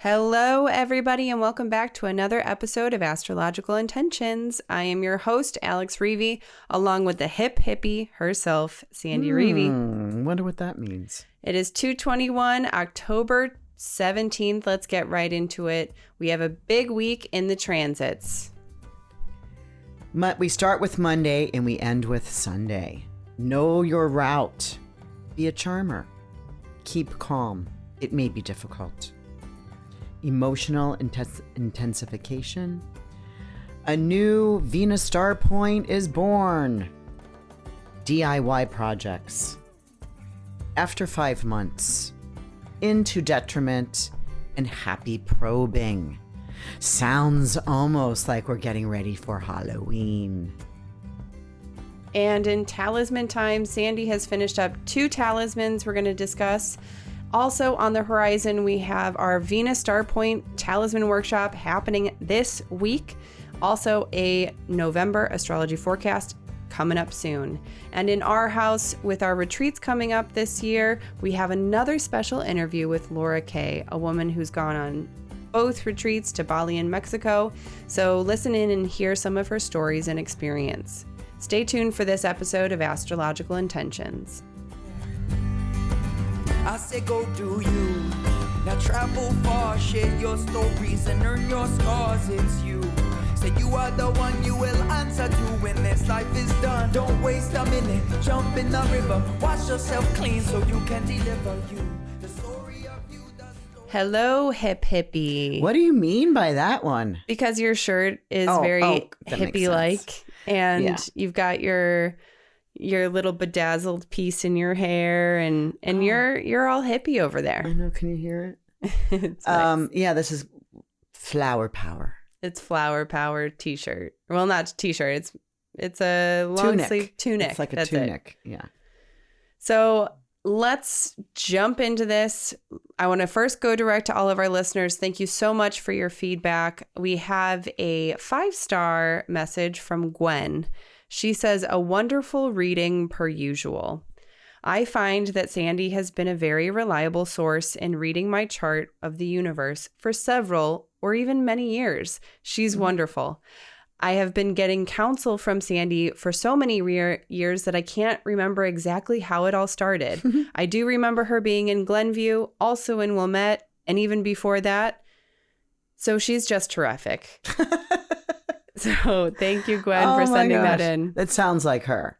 Hello, everybody, and welcome back to another episode of Astrological Intentions. I am your host, Alex Reevy, along with the hip hippie herself, Sandy Reevy. Wonder what that means. It is 2/21, October 17th. Let's get right into it. We have a big week in the transits. We start with Monday and we end with Sunday. Know your route. Be a charmer. Keep calm. It may be difficult. Emotional intensification. A new Venus star point is born. DIY projects. After 5 months, into detriment and happy probing. Sounds almost like we're getting ready for Halloween. And in Talisman time, Sandy has finished up 2 talismans we're going to discuss. Also on the horizon, we have our Venus Star Point Talisman Workshop happening this week. Also a November astrology forecast coming up soon. And in our house, with our retreats coming up this year, we have another special interview with Laura Kay, a woman who's gone on both retreats to Bali and Mexico. So listen in and hear some of her stories and experience. Stay tuned for this episode of Astrological Intentions. I say go do you. Now travel far, share your stories and earn your scars. It's you. Say you are the one you will answer to when this life is done. Don't waste a minute, jump in the river. Wash yourself clean so you can deliver you. The story of you, the story. Hello, hip hippie. What do you mean by that one? Because your shirt is that very makes hippie-like, sense. and Yeah. you've got your little bedazzled piece in your hair, and you're all hippie over I there. know, can you hear it? It's nice. Yeah, this is flower power. It's flower power t-shirt. Well, not t-shirt. It's a long sleeve tunic. It's like a That's tunic. it. Yeah. So let's jump into this. I want to first go direct to all of our listeners. Thank you so much for your feedback. We have a 5-star message from Gwen. She says, a wonderful reading per usual. I find that Sandy has been a very reliable source in reading my chart of the universe for several or even many years. She's wonderful. I have been getting counsel from Sandy for so many years that I can't remember exactly how it all started. I do remember her being in Glenview, also in Wilmette, and even before that. So she's just terrific. So thank you, Gwen, for sending that in. That sounds like her.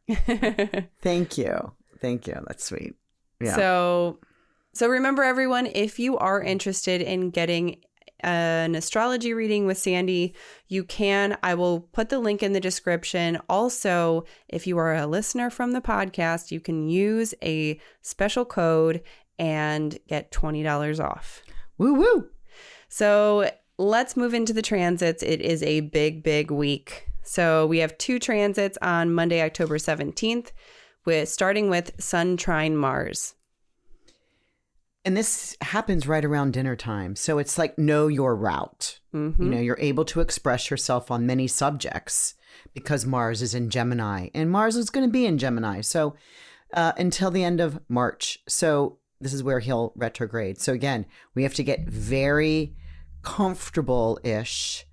Thank you. That's sweet. Yeah. So remember, everyone, if you are interested in getting an astrology reading with Sandy, you can. I will put the link in the description. Also, if you are a listener from the podcast, you can use a special code and get $20 off. Woo woo. So let's move into the transits. It is a big, big week. So we have 2 transits on Monday, October 17th, starting with Sun trine Mars. And this happens right around dinner time. So it's like know your route. Mm-hmm. You know, you're able to express yourself on many subjects because Mars is in Gemini. And Mars is going to be in Gemini. So until the end of March. So this is where he'll retrograde. So again, we have to get very comfortable-ish.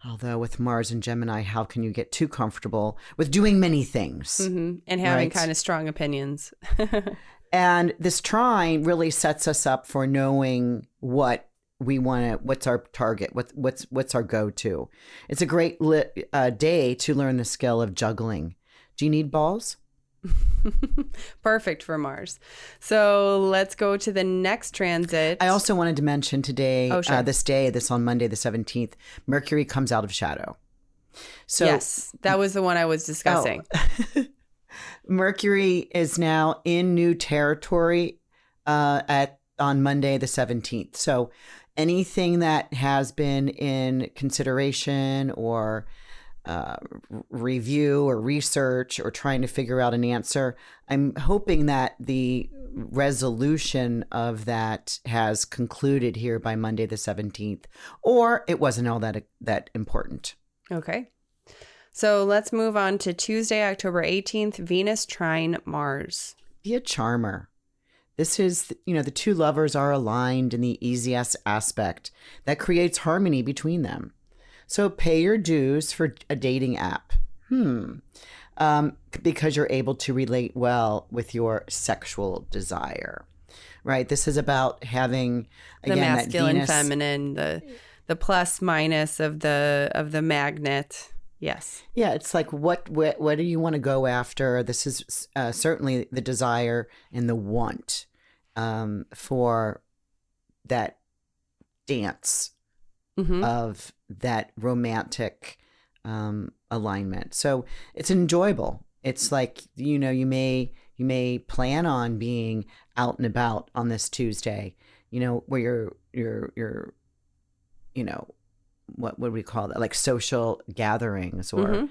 Although with Mars and Gemini, how can you get too comfortable with doing many things? Mm-hmm. And having right? kind of strong opinions. And this trine really sets us up for knowing what we want to, what's our target, what's our go-to. It's a great day to learn the skill of juggling. Do you need balls? Perfect for Mars. So let's go to the next transit. I also wanted to mention today, sure. this on Monday the 17th, Mercury comes out of shadow. So yes, that was the one I was discussing. Mercury is now in new territory on Monday the 17th. So anything that has been in consideration or review or research or trying to figure out an answer, I'm hoping that the resolution of that has concluded here by Monday the 17th, or it wasn't all that important. Okay. So let's move on to Tuesday, October 18th, Venus trine Mars. Be a charmer. This is, the two lovers are aligned in the easiest aspect that creates harmony between them. So pay your dues for a dating app. Because you're able to relate well with your sexual desire, right? This is about having, again, the masculine, that Venus, feminine, the plus minus of the magnet. Yes. Yeah, it's like what do you want to go after? This is certainly the desire and the want for that dance of that romantic alignment. So it's enjoyable. It's like, you may plan on being out and about on this Tuesday, where you're what would we call that? Like social gatherings or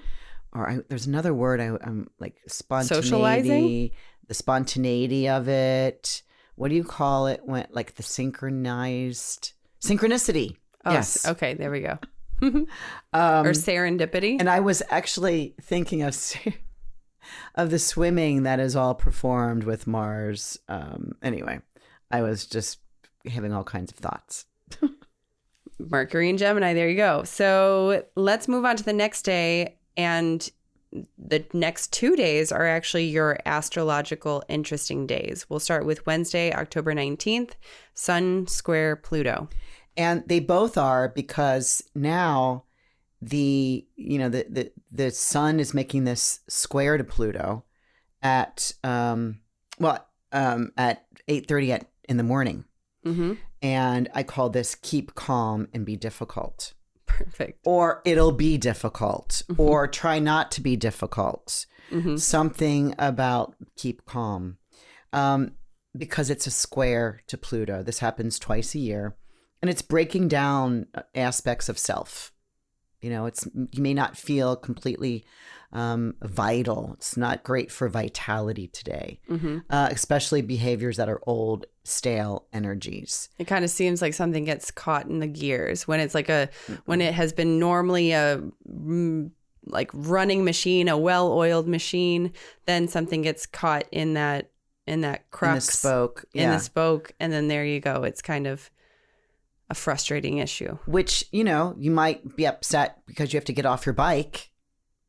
there's another word I'm like spontaneity, socializing? The spontaneity of it. What do you call it? When like the synchronicity. Oh, yes. Okay. There we go. Or serendipity. And I was actually thinking of the swimming that is all performed with Mars. Anyway, I was just having all kinds of thoughts. Mercury and Gemini. There you go. So let's move on to the next day. And the next 2 days are actually your astrological interesting days. We'll start with Wednesday, October 19th, Sun square Pluto. And they both are, because now the sun is making this square to Pluto at 8:30 in the morning. And I call this keep calm and be difficult. Perfect. Or it'll be difficult, or try not to be difficult. Something about keep calm, because it's a square to Pluto. This happens twice a year. And it's breaking down aspects of self. You may not feel completely vital. It's not great for vitality today, especially behaviors that are old, stale energies. It kind of seems like something gets caught in the gears when it's like when it has been normally a like running machine, a well-oiled machine, then something gets caught in that crux, in the spoke, in the spoke, and then there you go. It's kind of a frustrating issue. Which, you might be upset because you have to get off your bike.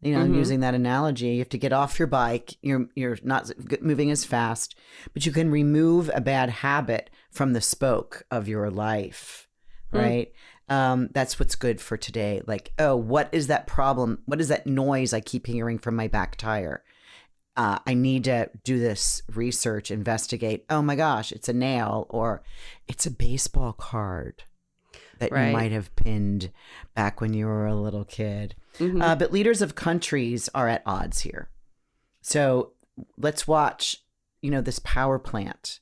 I'm using that analogy. You have to get off your bike. You're not moving as fast, but you can remove a bad habit from the spoke of your life, right? That's what's good for today. Like, oh, what is that problem? What is that noise I keep hearing from my back tire? I need to do this research, investigate. Oh my gosh, it's a nail, or it's a baseball card that you might have pinned back when you were a little kid. But leaders of countries are at odds here. So let's watch, this power plant.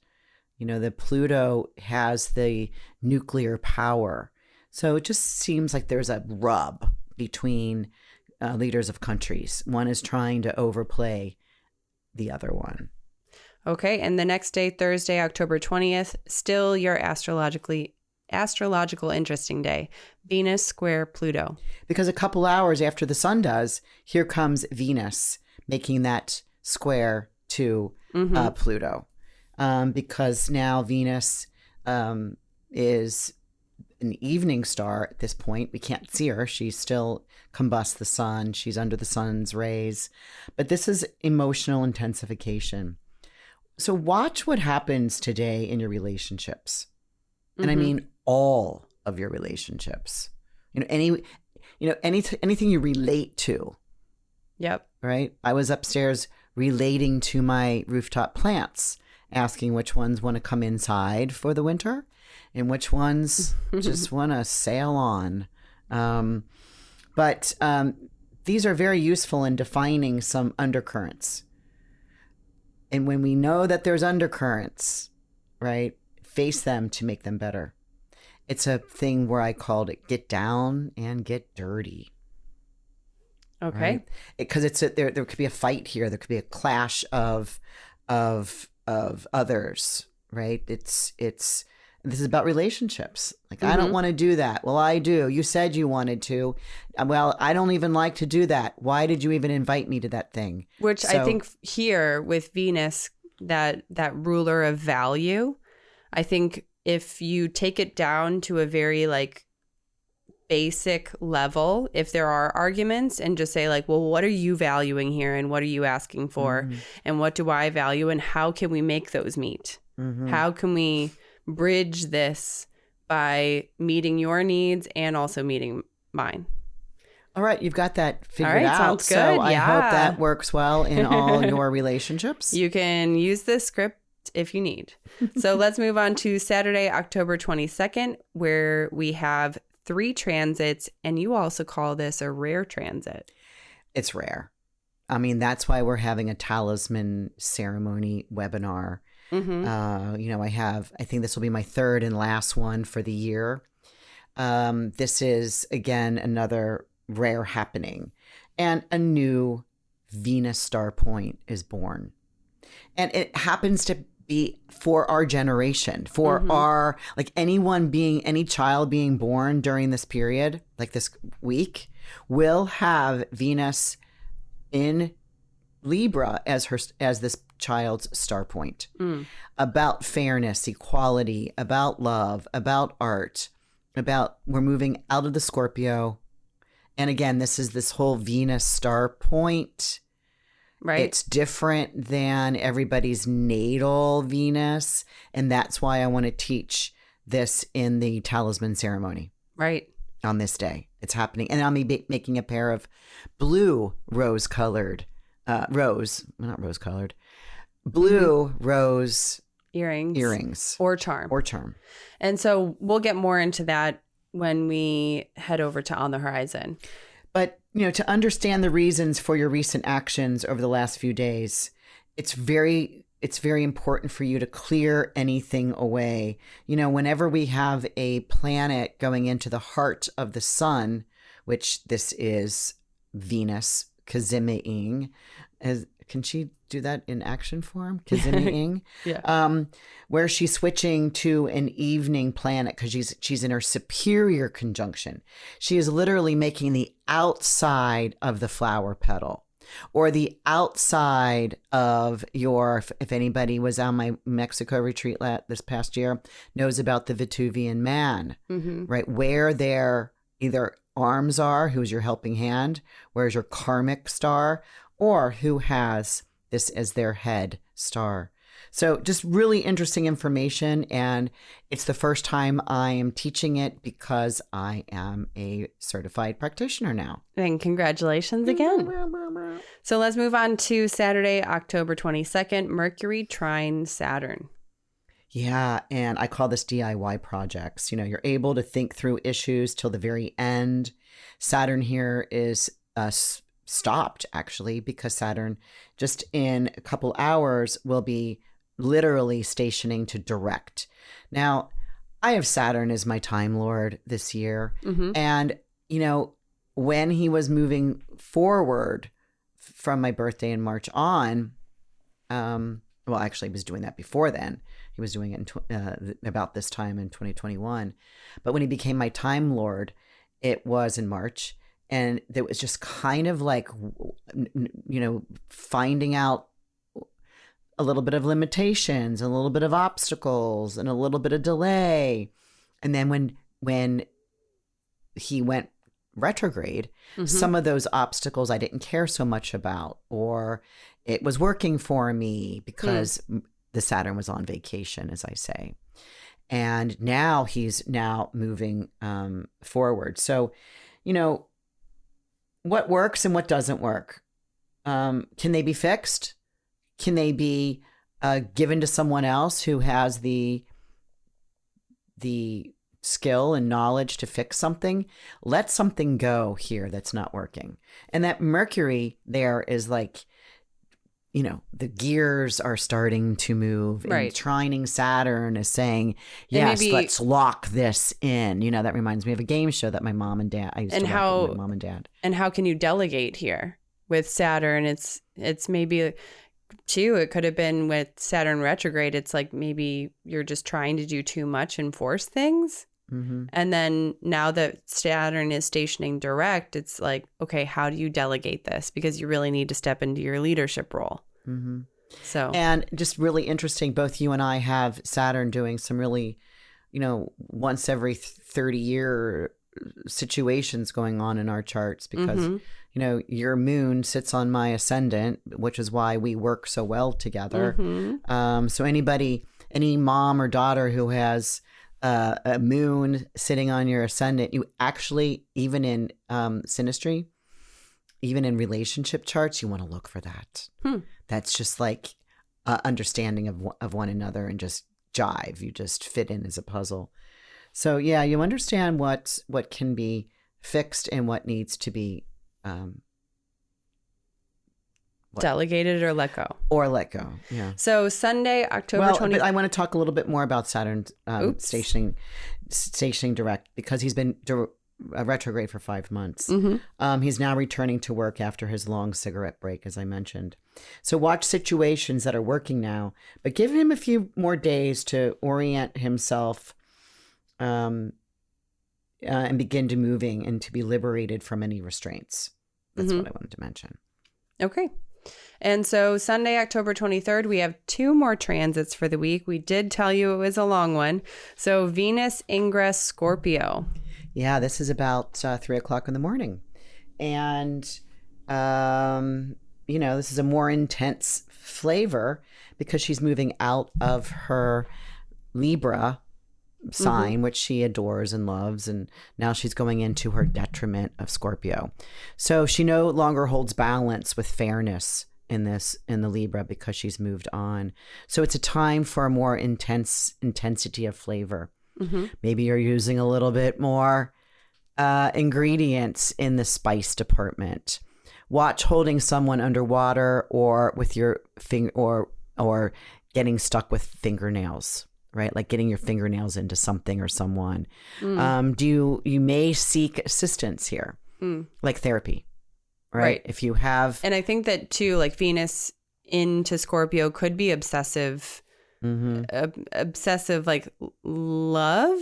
The Pluto has the nuclear power. So it just seems like there's a rub between leaders of countries. One is trying to overplay the other one. Okay. And the next day, Thursday, October 20th, still your astrological interesting day. Venus square Pluto. Because a couple hours after the sun does, here comes Venus making that square to Pluto. Because now Venus is an evening star at this point. We can't see her. She still combusts the sun. She's under the sun's rays. But this is emotional intensification. So watch what happens today in your relationships. And I mean all of your relationships. Anything you relate to. Yep. Right? I was upstairs relating to my rooftop plants, asking which ones want to come inside for the winter and which ones just want to sail on. But these are very useful in defining some undercurrents. And when we know that there's undercurrents, right, face them to make them better. It's a thing where I called it get down and get dirty. Okay. Because there could be a fight here. There could be a clash of others, right? This is about relationships. Like, I don't want to do that. Well, I do. You said you wanted to. Well, I don't even like to do that. Why did you even invite me to that thing? Which I think here with Venus that ruler of value. I think if you take it down to a very like basic level, if there are arguments, and just say like, well, what are you valuing here and what are you asking for and what do I value and how can we make those meet? How can we bridge this by meeting your needs and also meeting mine? All right, you've got that figured All right, out. sounds So good. I Yeah. hope that works well in all your relationships. You can use this script if you need. So let's move on to Saturday, October 22nd, where we have 3 transits, and you also call this a rare transit. It's rare. I mean, that's why we're having a Talisman ceremony webinar. I think this will be my 3rd and last one for the year. This is, again, another rare happening, and a new Venus star point is born, and it happens to be for our generation, for our, like, any child being born during this period, like this week, will have Venus in Libra as this child's star point. About fairness, equality, about love, about art, about we're moving out of the Scorpio. And again, this is this whole Venus star point. Right. It's different than everybody's natal Venus. And that's why I want to teach this in the Talisman ceremony. Right. On this day. It's happening. And I'll be making a pair of blue rose-colored, blue rose earrings. Or charm. And so we'll get more into that when we head over to On the Horizon. But, to understand the reasons for your recent actions over the last few days, it's very important for you to clear anything away. Whenever we have a planet going into the heart of the sun, which this is Venus, Kazimiing, can she do that in action form? Kazimiing? Yeah. Where she's switching to an evening planet because she's in her superior conjunction. She is literally making the outside of the flower petal, or the outside of if anybody was on my Mexico retreat this past year, knows about the Vetuvian man, right? Where their either arms are, who's your helping hand, where's your karmic star, or who has this as their head star. So just really interesting information. And it's the first time I am teaching it because I am a certified practitioner now. And congratulations again. So let's move on to Saturday, October 22nd, Mercury trine Saturn. Yeah, and I call this DIY projects. You're able to think through issues till the very end. Saturn here is stopped, actually, because Saturn just in a couple hours will be literally stationing to direct. Now, I have Saturn as my time lord this year. And, when he was moving forward from my birthday in March on, well, actually, he was doing that before then. He was doing it in about this time in 2021. But when he became my time lord, it was in March. And there was just kind of like, finding out a little bit of limitations, a little bit of obstacles, and a little bit of delay. And then when he went retrograde, some of those obstacles I didn't care so much about, or it was working for me because the Saturn was on vacation, as I say. And now he's moving forward. So, what works and what doesn't work? Can they be fixed? Can they be given to someone else who has the skill and knowledge to fix something? Let something go here that's not working. And that Mercury there is like, the gears are starting to move. Right. And trining Saturn is saying, yes, let's lock this in. That reminds me of a game show that I used to watch with my mom and dad. And how can you delegate here with Saturn? It's maybe too, it could have been with Saturn retrograde. It's like maybe you're just trying to do too much and force things. And then now that Saturn is stationing direct, it's like, okay, how do you delegate this? Because you really need to step into your leadership role. So, And just really interesting, both you and I have Saturn doing some really, once every 30-year situations going on in our charts because, your moon sits on my ascendant, which is why we work so well together. So any mom or daughter who has a moon sitting on your ascendant, you actually, even in synastry, even in relationship charts, you want to look for that. That's just like understanding of one another and just jive. You just fit in as a puzzle. So yeah, you understand what can be fixed and what needs to be delegated or let go. Yeah. So Sunday, October 20th. But I want to talk a little bit more about Saturn stationing direct because he's been retrograde for 5 months. He's now returning to work after his long cigarette break, as I mentioned. So watch situations that are working now, but give him a few more days to orient himself and begin to moving and to be liberated from any restraints. That's what I wanted to mention. Okay. And so Sunday, October 23rd, we have 2 more transits for the week. We did tell you it was a long one. So Venus ingress Scorpio. Yeah, this is about 3 o'clock in the morning. And, this is a more intense flavor because she's moving out of her Libra sign, which she adores and loves. And now she's going into her detriment of Scorpio. So she no longer holds balance with fairness in the Libra because she's moved on. So it's a time for a more intensity of flavor. Maybe you're using a little bit more ingredients in the spice department. Watch holding someone underwater or with your finger or getting stuck with fingernails, right? Like getting your fingernails into something or someone. You may seek assistance here, like therapy, right? If you have, and I think that too, like Venus into Scorpio could be obsessive. Obsessive like love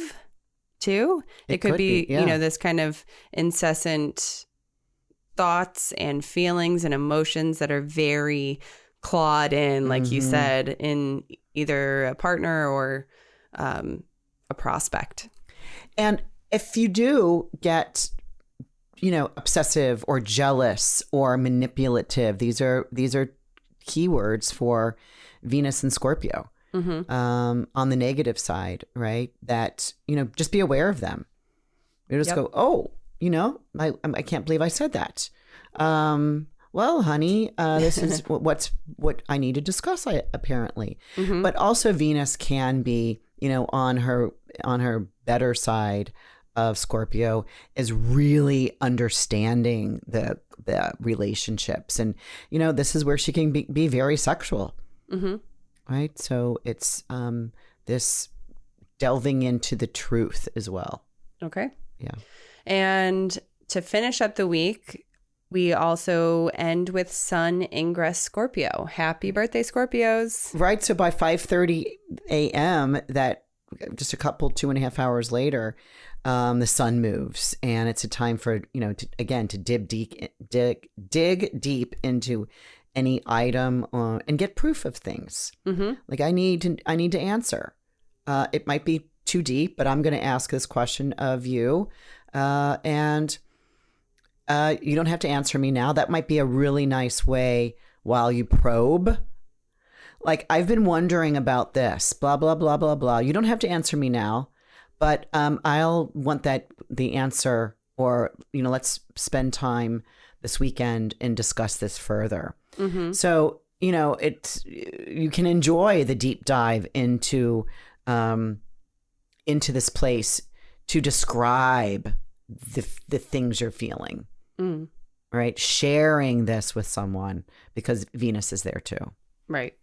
too. It could be this kind of incessant thoughts and feelings and emotions that are very clawed in, like you said, in either a partner or a prospect. And if you do get obsessive or jealous or manipulative, these are keywords for Venus and Scorpio. On the negative side, right? That, just be aware of them. You just go, oh, I can't believe I said that. Well, honey, this is what I need to discuss, apparently. But also Venus can be, on her better side of Scorpio is really understanding the relationships. And, this is where she can be very sexual. Right. So it's this delving into the truth as well. Okay. Yeah. And to finish up the week, we also end with Sun ingress Scorpio. Happy birthday, Scorpios. Right. So by 5:30 a.m., that just a couple 2.5 hours later, the sun moves, and it's a time for, to dig deep into any item and get proof of things. Like I need to answer. It might be too deep, but I'm going to ask this question of you. And you don't have to answer me now. That might be a really nice way while you probe. Like, I've been wondering about this, blah, blah, blah, blah, blah. You don't have to answer me now, but I'll want the answer, or, let's spend time this weekend and discuss this further. So, you can enjoy the deep dive into this place to describe the things you're feeling, right? Sharing this with someone because Venus is there too. Right.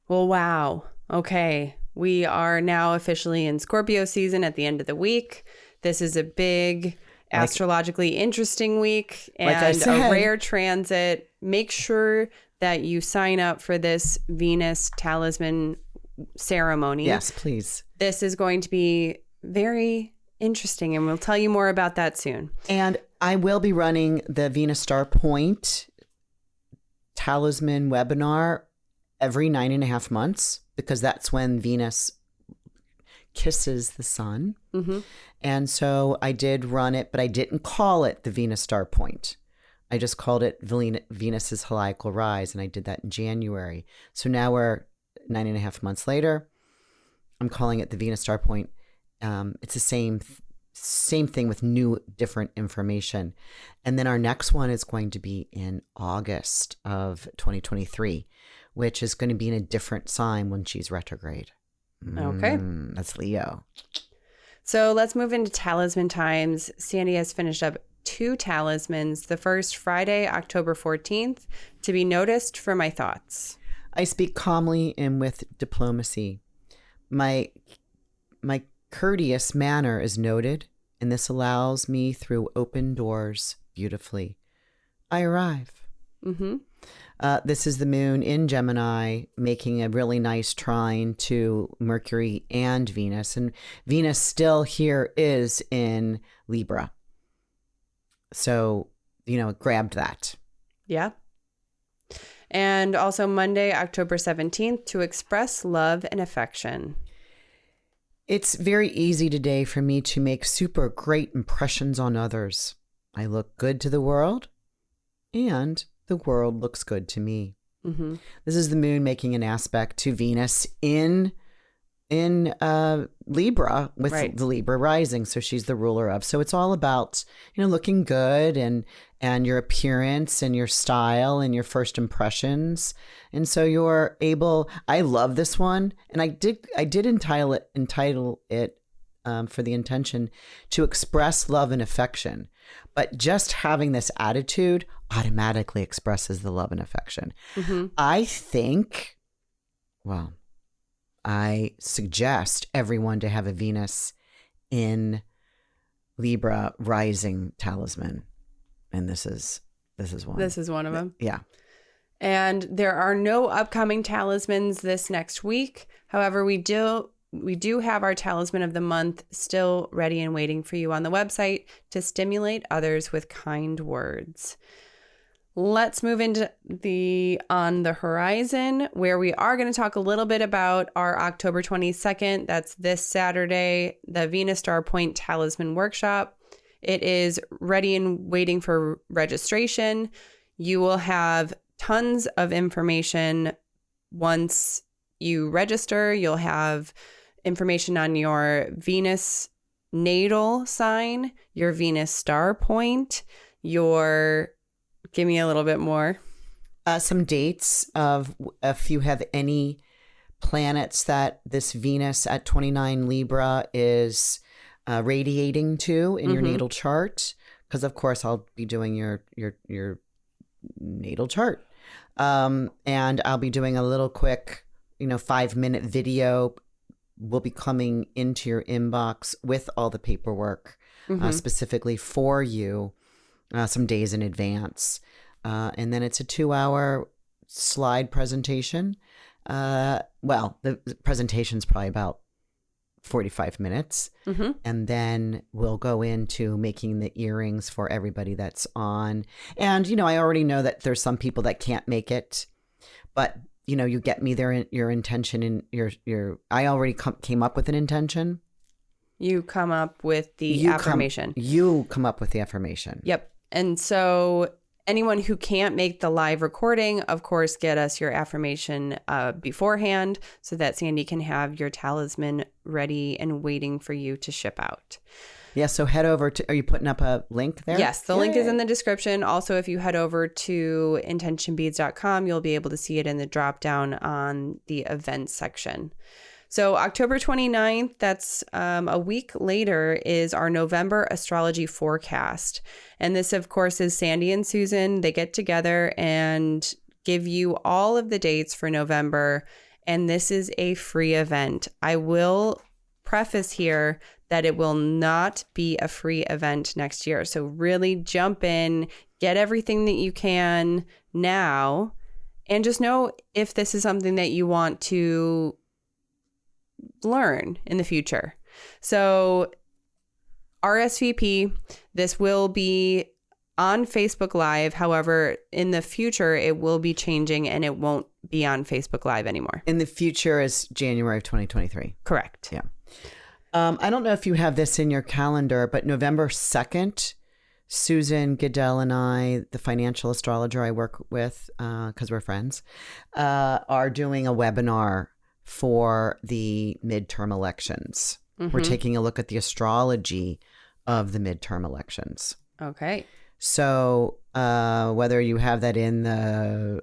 Well, wow. Okay. We are now officially in Scorpio season at the end of the week. This is a big, astrologically interesting week and a rare transit. Make sure that you sign up for this Venus Talisman ceremony. Yes, please. This is going to be very interesting, and we'll tell you more about that soon. And I will be running the Venus Star Point Talisman webinar every 9.5 months, because that's when Venus kisses the sun. Mm-hmm. And so I did run it, but I didn't call it the Venus Star Point. I just called it Venus's heliacal rise, and I did that in January. So now we're 9.5 months later. I'm calling it the Venus Star Point. It's the same thing with new, different information. And then our next one is going to be in August of 2023, which is going to be in a different sign when she's retrograde. Okay. That's Leo. So let's move into talisman times. Sandy has finished up 2 talismans. The first, Friday, October 14th, to be noticed for my thoughts. I speak calmly and with diplomacy. My courteous manner is noted, and this allows me through open doors beautifully. I arrive. Mm-hmm. This is the moon in Gemini, making a really nice trine to Mercury and Venus. And Venus still here is in Libra. So, it grabbed that. Yeah. And also Monday, October 17th, to express love and affection. It's very easy today for me to make super great impressions on others. I look good to the world, and the world looks good to me. Mm-hmm. This is the moon making an aspect to Venus in Libra, with right. the Libra rising. So she's the ruler of. So it's all about, looking good and your appearance and your style and your first impressions. And so you're able, I love this one. And I did entitle it for the intention to express love and affection. But just having this attitude automatically expresses the love and affection. Mm-hmm. I suggest everyone to have a Venus in Libra rising talisman. And this is one. This is one of them. Yeah. And there are no upcoming talismans this next week. However, we do have our talisman of the month still ready and waiting for you on the website to stimulate others with kind words. Let's move into the On the Horizon, where we are going to talk a little bit about our October 22nd. That's this Saturday, the Venus Star Point Talisman Workshop. It is ready and waiting for registration. You will have tons of information once you register. You'll have information on your Venus natal sign, your Venus Star Point, give me a little bit more. Some dates of if you have any planets that this Venus at 29 Libra is radiating to in your natal chart, because of course I'll be doing your natal chart, and I'll be doing a little quick 5-minute video will be coming into your inbox with all the paperwork specifically for you some days in advance. And then it's a 2-hour slide presentation. The presentation's probably about 45 minutes. Mm-hmm. And then we'll go into making the earrings for everybody that's on. And, I already know that there's some people that can't make it, but you get me there, your intention and I already came up with an intention. You come up with the affirmation. You come up with the affirmation. Yep. And so anyone who can't make the live recording, of course, get us your affirmation beforehand so that Sandy can have your talisman ready and waiting for you to ship out. Yeah, so head over to, are you putting up a link there? Yes, the link is in the description. Also, if you head over to intentionbeads.com, you'll be able to see it in the drop down on the events section. So October 29th, that's a week later, is our November astrology forecast. And this, of course, is Sandy and Susan. They get together and give you all of the dates for November. And this is a free event. I will preface here that it will not be a free event next year. So really jump in, get everything that you can now, and just know if this is something that you want to learn in the future. So RSVP, this will be on Facebook Live. However, in the future, it will be changing and it won't be on Facebook Live anymore. In the future is January of 2023. Correct. Yeah. I don't know if you have this in your calendar, but November 2nd, Susan Goodell and I, the financial astrologer I work with, because we're friends, are doing a webinar for the midterm elections. We're taking a look at the astrology of the midterm elections. Okay. So whether you have that in the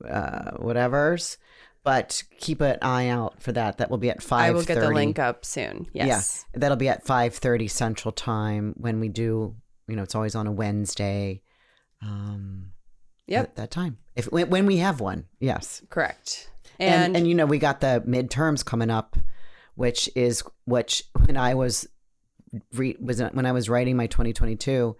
whatevers, but keep an eye out for that. That will be at 5:30. I will get the link up soon. Yes. Yeah, that'll be at 5:30 Central Time when we do, it's always on a Wednesday. Yep. At that time. When we have one. Yes. Correct. And we got the midterms coming up, which when I was writing my 2022,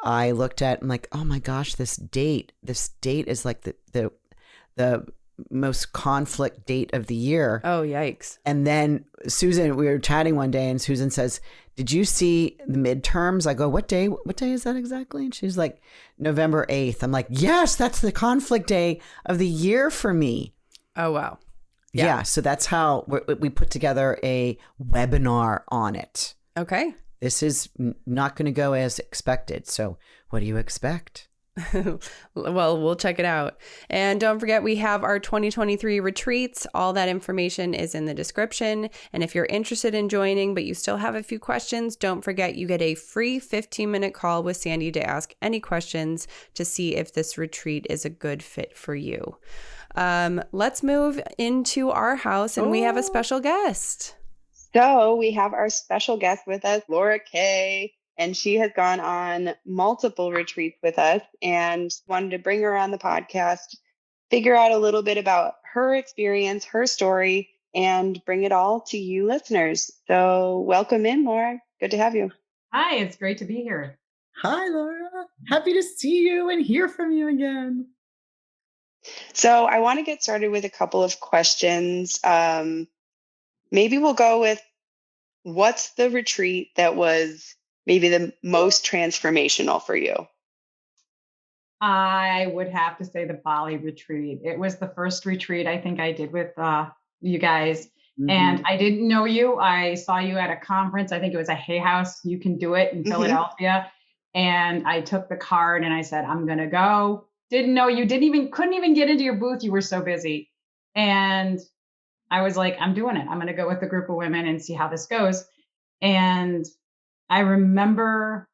I looked at, I'm like, oh my gosh, this date is like the most conflict date of the year. Oh, yikes. And then Susan, we were chatting one day and Susan says, did you see the midterms? I go, what day is that exactly? And she's like, November 8th. I'm like, yes, that's the conflict day of the year for me. Oh, wow. Yeah. So that's how we put together a webinar on it. Okay. This is not going to go as expected. So what do you expect? Well, we'll check it out. And don't forget, we have our 2023 retreats. All that information is in the description. And if you're interested in joining, but you still have a few questions, don't forget you get a free 15-minute call with Sandy to ask any questions to see if this retreat is a good fit for you. Let's move into our house, and we have a special guest. So we have our special guest with us, Laura Kay. And she has gone on multiple retreats with us and wanted to bring her on the podcast, figure out a little bit about her experience, her story, and bring it all to you listeners. So welcome in, Laura. Good to have you. Hi, it's great to be here. Hi, Laura. Happy to see you and hear from you again. So I want to get started with a couple of questions. Maybe we'll go with what's the retreat that was maybe the most transformational for you? I would have to say the Bali retreat. It was the first retreat I think I did with you guys. Mm-hmm. And I didn't know you. I saw you at a conference. I think it was a Hay House. You Can Do It in Philadelphia. And I took the card and I said, I'm going to go. Didn't know you, couldn't even get into your booth. You were so busy. And I was like, I'm doing it. I'm going to go with a group of women and see how this goes. And I remember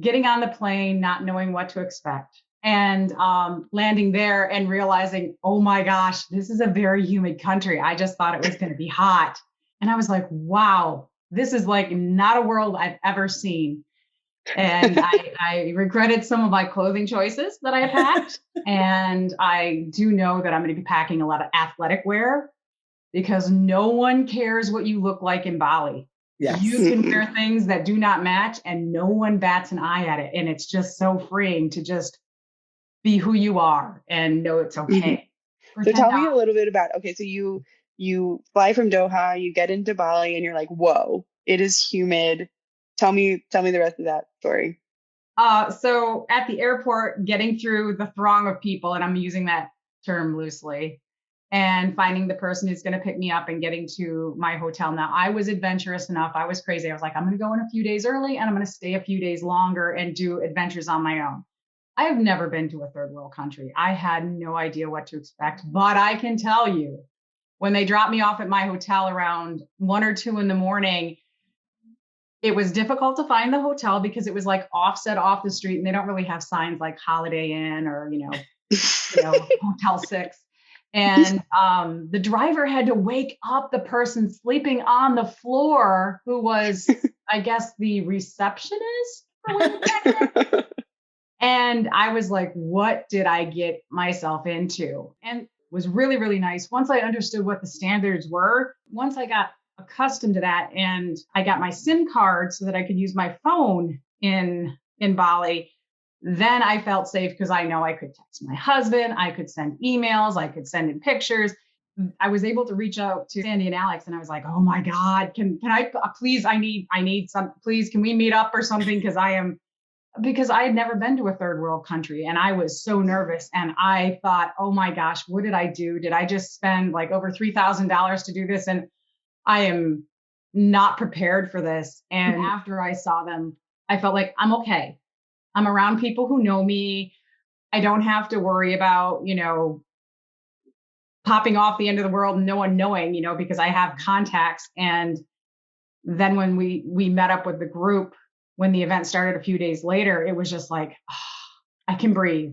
getting on the plane, not knowing what to expect, and landing there and realizing, oh my gosh, this is a very humid country. I just thought it was going to be hot. And I was like, wow, this is like not a world I've ever seen. And I regretted some of my clothing choices that I had packed. And I do know that I'm going to be packing a lot of athletic wear because no one cares what you look like in Bali. Yes. You can wear things that do not match and no one bats an eye at it. And it's just so freeing to just be who you are and know it's okay. So tell me a little bit about, so you fly from Doha, you get into Bali and you're like, whoa, it is humid. Tell me the rest of that story. So at the airport, getting through the throng of people, and I'm using that term loosely, and finding the person who's going to pick me up and getting to my hotel. Now, I was adventurous enough. I was crazy. I was like, I'm going to go in a few days early and I'm going to stay a few days longer and do adventures on my own. I have never been to a third world country. I had no idea what to expect, but I can tell you, when they dropped me off at my hotel around 1 or 2 in the morning, it was difficult to find the hotel because it was like offset off the street and they don't really have signs like Holiday Inn or, Hotel 6. And the driver had to wake up the person sleeping on the floor who was, I guess, the receptionist. And I was like, what did I get myself into? And it was really, really nice. Once I understood what the standards were, once I got accustomed to that and I got my SIM card so that I could use my phone in Bali, then I felt safe because I know I could text my husband, I could send emails, I could send in pictures. I was able to reach out to Sandy and Alex and I was like, oh my God, can I please, I need some, please, can we meet up or something? Because I am because I had never been to a third world country and I was so nervous. And I thought, oh my gosh, what did I do? Did I just spend like over $3,000 to do this? And I am not prepared for this. And after I saw them, I felt like I'm okay. I'm around people who know me. I don't have to worry about, popping off the end of the world and no one knowing, because I have contacts. And then when we met up with the group, when the event started a few days later, it was just like, I can breathe.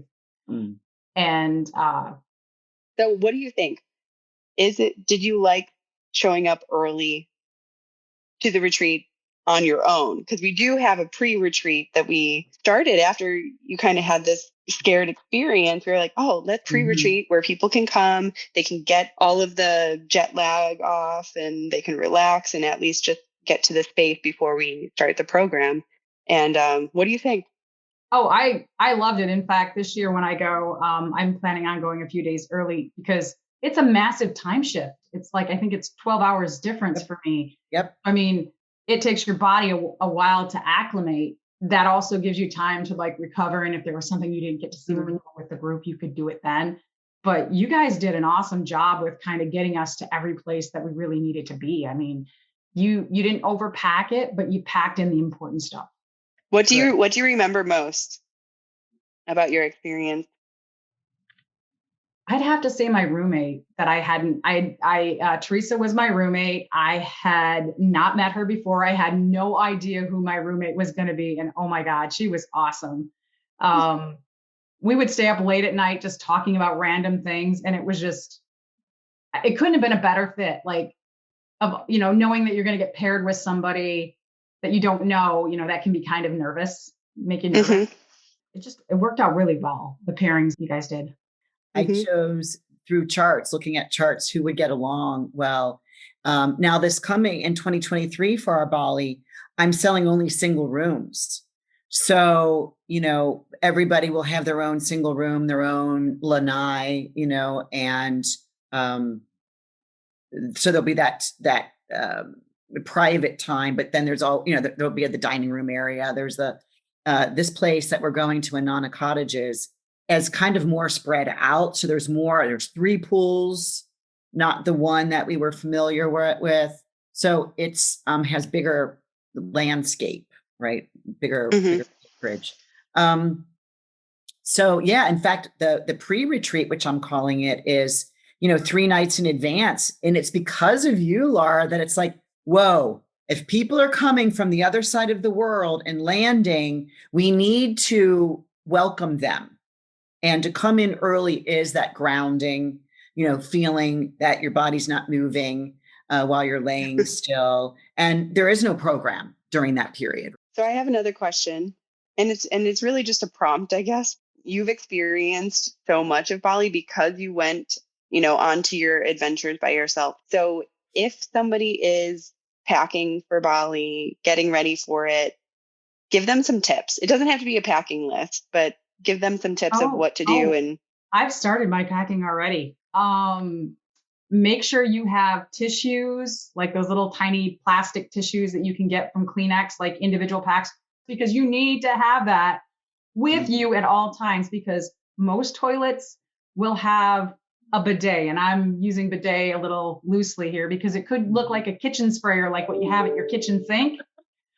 Mm. And so what do you think? Did you like showing up early to the retreat on your own? Because we do have a pre-retreat that we started after you kind of had this scared experience. We were like, oh, let's pre-retreat where people can come, they can get all of the jet lag off and they can relax and at least just get to the space before we start the program. And what do you think? Oh, I loved it. In fact, this year when I go, I'm planning on going a few days early because it's a massive time shift. It's like, I think it's 12 hours difference for me. Yep. I mean, it takes your body a while to acclimate. That also gives you time to like recover. And if there was something you didn't get to see when you were with the group, you could do it then. But you guys did an awesome job with kind of getting us to every place that we really needed to be. I mean, you didn't overpack it, but you packed in the important stuff. What do you remember most about your experience? I'd have to say my roommate that Teresa was my roommate. I had not met her before. I had no idea who my roommate was going to be. And oh my God, she was awesome. We would stay up late at night just talking about random things. And it was just, it couldn't have been a better fit. Like, knowing that you're going to get paired with somebody that you don't know, that can be kind of nervous, making nervous. It worked out really well. The pairings you guys did. I chose through charts, looking at charts, who would get along well. Now this coming in 2023 for our Bali, I'm selling only single rooms. So, everybody will have their own single room, their own lanai, and so there'll be that private time, but then there's all, there'll be the dining room area. There's this place that we're going to, Anana Cottages, as kind of more spread out. So there's 3 pools, not the one that we were familiar with. So it's has bigger landscape, right? Bigger bridge. So yeah, in fact, the pre-retreat, which I'm calling it, is 3 nights in advance. And it's because of you, Laura, that it's like, whoa, if people are coming from the other side of the world and landing, we need to welcome them. And to come in early is that grounding, feeling that your body's not moving while you're laying still. And there is no program during that period. So I have another question, and it's really just a prompt, I guess. You've experienced so much of Bali because you went, onto your adventures by yourself. So if somebody is packing for Bali, getting ready for it, give them some tips. It doesn't have to be a packing list, but give them some tips of what to do. And I've started my packing already. Make sure you have tissues, like those little tiny plastic tissues that you can get from Kleenex, like individual packs, because you need to have that with you at all times, because most toilets will have a bidet. And I'm using bidet a little loosely here because it could look like a kitchen sprayer, like what you have at your kitchen sink.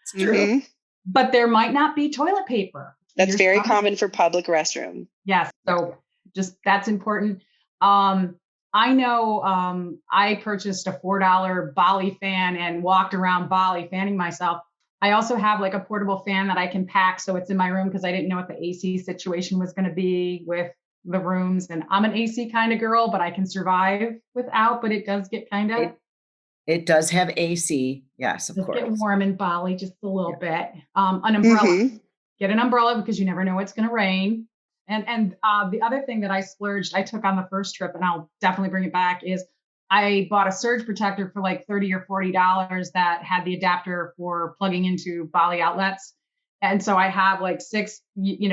It's true. But there might not be toilet paper. That's very common for public restrooms. Yes. So just that's important. I know I purchased a $4 Bali fan and walked around Bali fanning myself. I also have like a portable fan that I can pack. So it's in my room because I didn't know what the AC situation was going to be with the rooms. And I'm an AC kind of girl, but I can survive without, but it does get kind of. It does have AC. Yes, of course. Get warm in Bali just a little bit. An umbrella. Get an umbrella because you never know it's going to rain. And the other thing that I took on the first trip, and I'll definitely bring it back, is I bought a surge protector for like $30 or $40 that had the adapter for plugging into Bali outlets. And so I have like 6,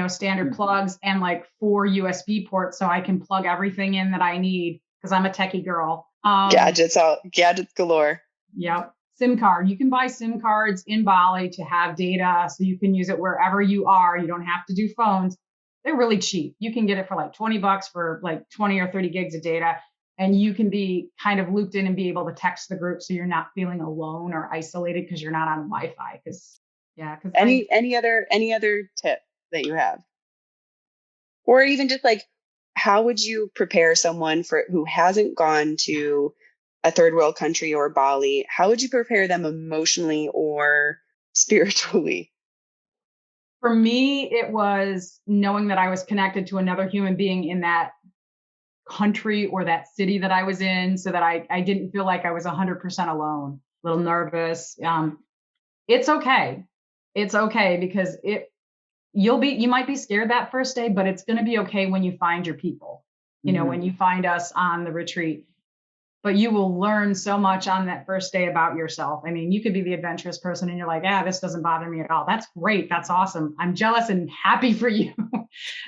standard plugs and like 4 USB ports, so I can plug everything in that I need because I'm a techie girl. Gadgets galore. Yep. SIM card. You can buy SIM cards in Bali to have data so you can use it wherever you are. You don't have to do phones. They're really cheap. You can get it for like $20 for like 20 or 30 gigs of data. And you can be kind of looped in and be able to text the group so you're not feeling alone or isolated because you're not on Wi-Fi. Any other tip that you have? Or even just like, how would you prepare someone who hasn't gone to a third world country or Bali? How would you prepare them emotionally or spiritually? For me, it was knowing that I was connected to another human being in that country or that city that I was in, so that I didn't feel like I was 100% alone, a little nervous. It's okay. It's okay because you might be scared that first day, but it's going to be okay when you find your people, when you find us on the retreat. But you will learn so much on that first day about yourself. I mean, you could be the adventurous person and you're like, this doesn't bother me at all. That's great. That's awesome. I'm jealous and happy for you.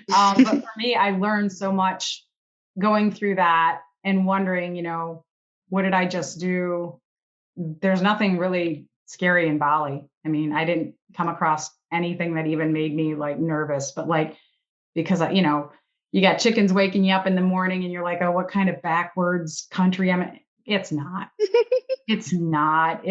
But for me, I learned so much going through that and wondering, what did I just do? There's nothing really scary in Bali. I mean, I didn't come across anything that even made me like nervous, but like, because you got chickens waking you up in the morning and you're like, oh, what kind of backwards country am I? It's not. It's not.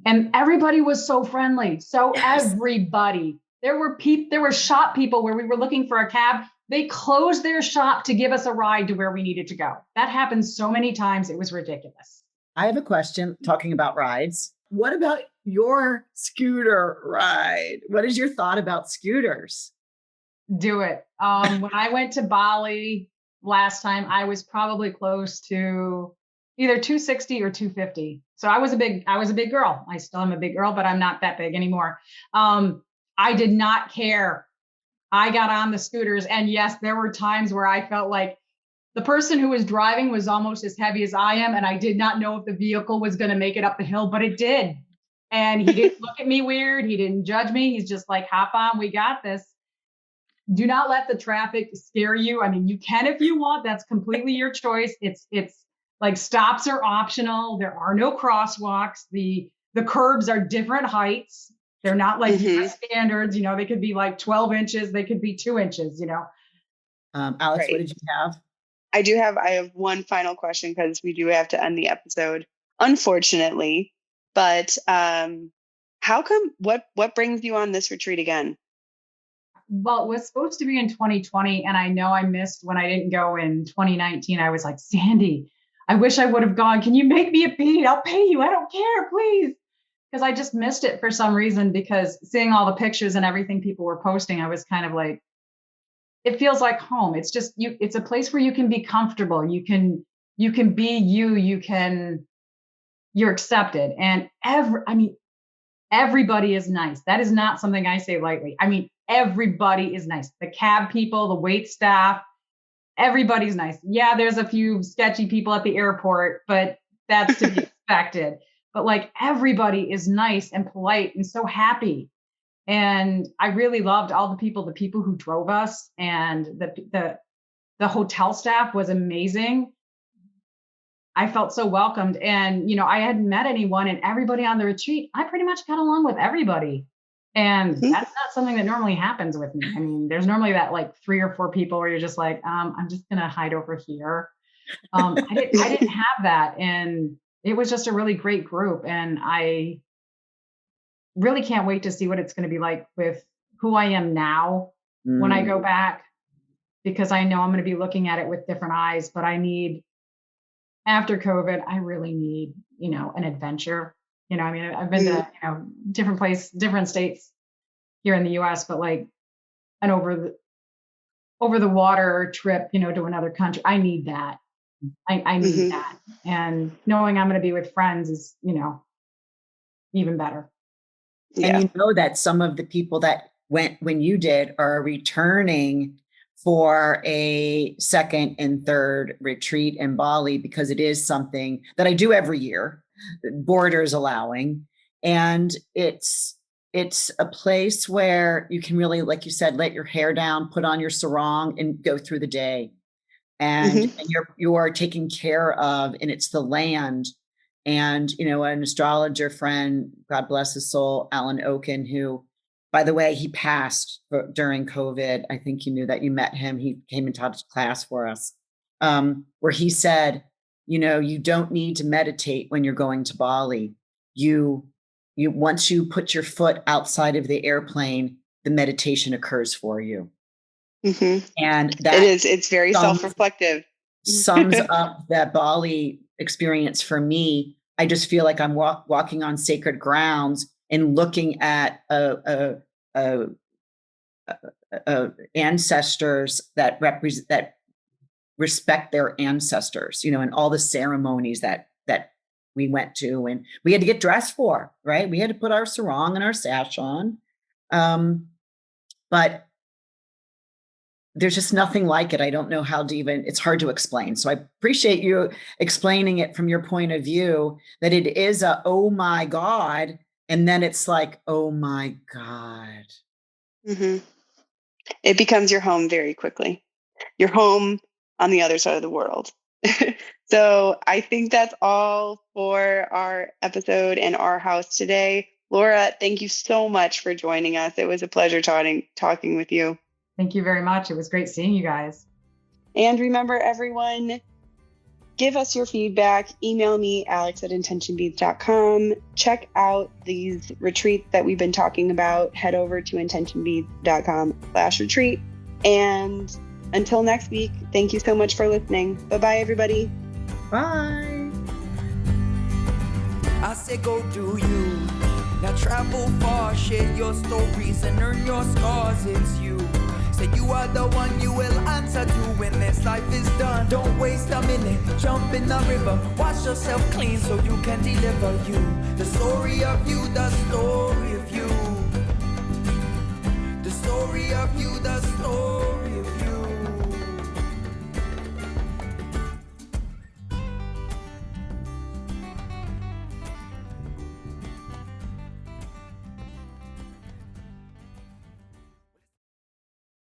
And everybody was so friendly. So everybody, there were shop people where we were looking for a cab. They closed their shop to give us a ride to where we needed to go. That happened so many times. It was ridiculous. I have a question talking about rides. What about your scooter ride? What is your thought about scooters? Do it. When I went to Bali last time, I was probably close to either 260 or 250. So I was a big girl. I still am a big girl, but I'm not that big anymore. I did not care. I got on the scooters, and yes, there were times where I felt like the person who was driving was almost as heavy as I am, and I did not know if the vehicle was going to make it up the hill, but it did. And he didn't look at me weird. He didn't judge me. He's just like, hop on, we got this. Do not let the traffic scare you. I mean, you can if you want. That's completely your choice. It's like stops are optional. There are no crosswalks. The curbs are different heights. They're not like US standards. They could be like 12 inches. They could be 2 inches. Alex, Right. What did you have? I have one final question because we do have to end the episode, unfortunately. But how come? What brings you on this retreat again? Well, it was supposed to be in 2020, and I know I missed when I didn't go in 2019. I was like, Sandy, I wish I would have gone. Can you make me a bead? I'll pay you. I don't care, please. Because I just missed it for some reason, because seeing all the pictures and everything people were posting, I was kind of like, it feels like home. It's just it's a place where you can be comfortable. You can be you, you're accepted. And everybody is nice. That is not something I say lightly. I mean, everybody is nice. The cab people, the wait staff, everybody's nice. Yeah, there's a few sketchy people at the airport, but that's to be expected. But like everybody is nice and polite and so happy. And I really loved all the people who drove us, and the hotel staff was amazing. I felt so welcomed. And, I hadn't met anyone, and everybody on the retreat, I pretty much got along with everybody. And that's not something that normally happens with me. I mean, there's normally that like 3 or 4 people where you're just like, I'm just going to hide over here. I didn't have that. And it was just a really great group. And I really can't wait to see what it's going to be like with who I am now when I go back, because I know I'm going to be looking at it with different eyes. But after COVID, I really need, an adventure. I've been to, different states here in the US, but like an over the water trip, to another country. I need that. I need that. And knowing I'm going to be with friends is, even better. Yeah. And that some of the people that went when you did are returning for a second and third retreat in Bali, because it is something that I do every year, borders allowing. And it's a place where you can really, like you said, let your hair down, put on your sarong and go through the day. And, and you are taken care of, and it's the land. And, an astrologer friend, God bless his soul, Alan Oken, who, by the way, he passed during COVID. I think you knew that. You met him. He came and taught a class for us, where he said, you don't need to meditate when you're going to Bali. You once you put your foot outside of the airplane, the meditation occurs for you. Mm-hmm. And that it's very self-reflective. Sums up that Bali experience for me. I just feel like I'm walking on sacred grounds and looking at ancestors that respect their ancestors, and all the ceremonies that we went to and we had to get dressed for, right? We had to put our sarong and our sash on. But there's just nothing like it. I don't know how to it's hard to explain. So I appreciate you explaining it from your point of view, that it is oh my God. And then it's like, oh my God. Mm-hmm. It becomes your home very quickly. Your home on the other side of the world. So I think that's all for our episode and our house today. Laura, thank you so much for joining us. It was a pleasure talking with you. Thank you very much. It was great seeing you guys. And remember, everyone, give us your feedback. Email me, alex@intentionbeads.com. Check out these retreats that we've been talking about. Head over to intentionbeads.com/retreat. And until next week, thank you so much for listening. Bye-bye, everybody. Bye. I say go do you. Now travel far, share your stories and earn your scars. It's you. Say you are the one you will answer to when this life is done. Don't waste a minute, jump in the river. Wash yourself clean so you can deliver you. The story of you, the story